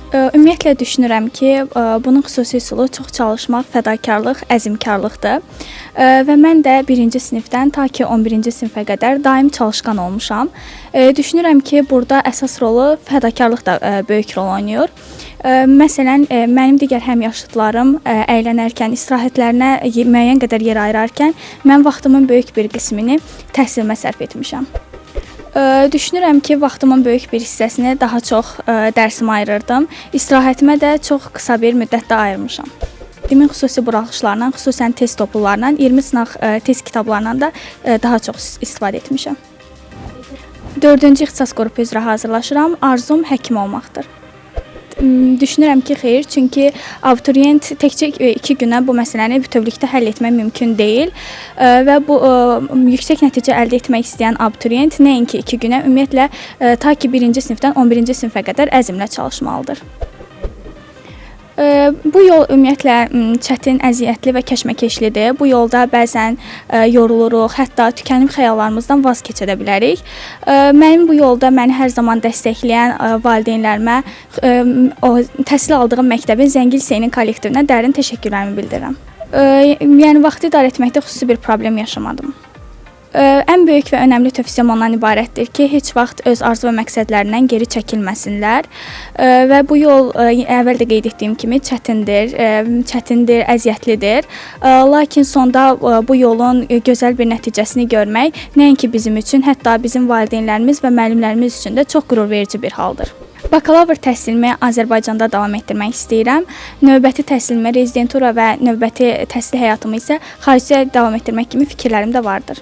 Ümumiyyətlə düşünürəm ki, bunun xüsusi üsulu çox çalışmaq, fədakarlıq, əzmkarlıqdır. Və mən də 1-ci sinifdən ta ki 11-ci sinifə qədər daim çalışqan olmuşam. Düşünürəm ki, burada əsas rolu fədakarlıq da böyük rol oynayır. Məsələn, mənim digər həmyaşıdlarım əylənərkən, istirahətlərinə müəyyən qədər yer ayırarkən mən vaxtımın böyük bir qismini təhsilimə sərf etmişəm. Düşünürəm ki, vaxtımın böyük bir hissəsini daha çox dərsimə ayırırdım. İstirahətimə də çox qısa bir müddətdə ayırmışam. Dimin xüsusi buraxılışlarından, xüsusən test toplularından, 20 sınaq test kitablarından da daha çox istifadə etmişəm. 4-cü ixtisas qrupu üzrə hazırlaşıram. Arzum həkim olmaqdır. Düşünürəm ki, xeyr, çünki abituriyent təkcə 2 günə bu məsələni bütövlükdə həll etmək mümkün deyil və bu yüksək nəticə əldə etmək istəyən abituriyent nəinki 2 günə, ümumiyyətlə ta ki 1-ci sinifdən 11-ci sinifə qədər əzmlə çalışmalıdır. Bu yol ümumiyyətlə çətin, əziyyətli və kəşməkeşlidir. Bu yolda bəzən yoruluruq, hətta tükənib xəyallarımızdan vaz keçə də bilərik. Mənim bu yolda məni hər zaman dəstəkləyən valideynlərimə, təhsil aldığım məktəbin Zəngil liseyinin kollektivinə dərin təşəkkürlərimi bildirirəm. Yəni vaxtı idarə etməkdə xüsusi bir problem yaşamadım. Ən böyük və önəmli tövsiyəm ondan ibarətdir ki, heç vaxt öz arzu və məqsədlərindən geri çəkilməsinlər və bu yol əvvəl də qeyd etdiyim kimi çətindir, əziyyətlidir. Lakin sonda bu yolun gözəl bir nəticəsini görmək nəinki bizim üçün, hətta bizim valideynlərimiz və müəllimlərimiz üçün də çox qürurverici bir haldır. Bakalavr təhsilimi Azərbaycanda davam etdirmək istəyirəm. Növbəti təhsilimi, rezidentura və növbəti təhsil həyatımı isə xaricdə davam etdirmək kimi fikirlərim də vardır.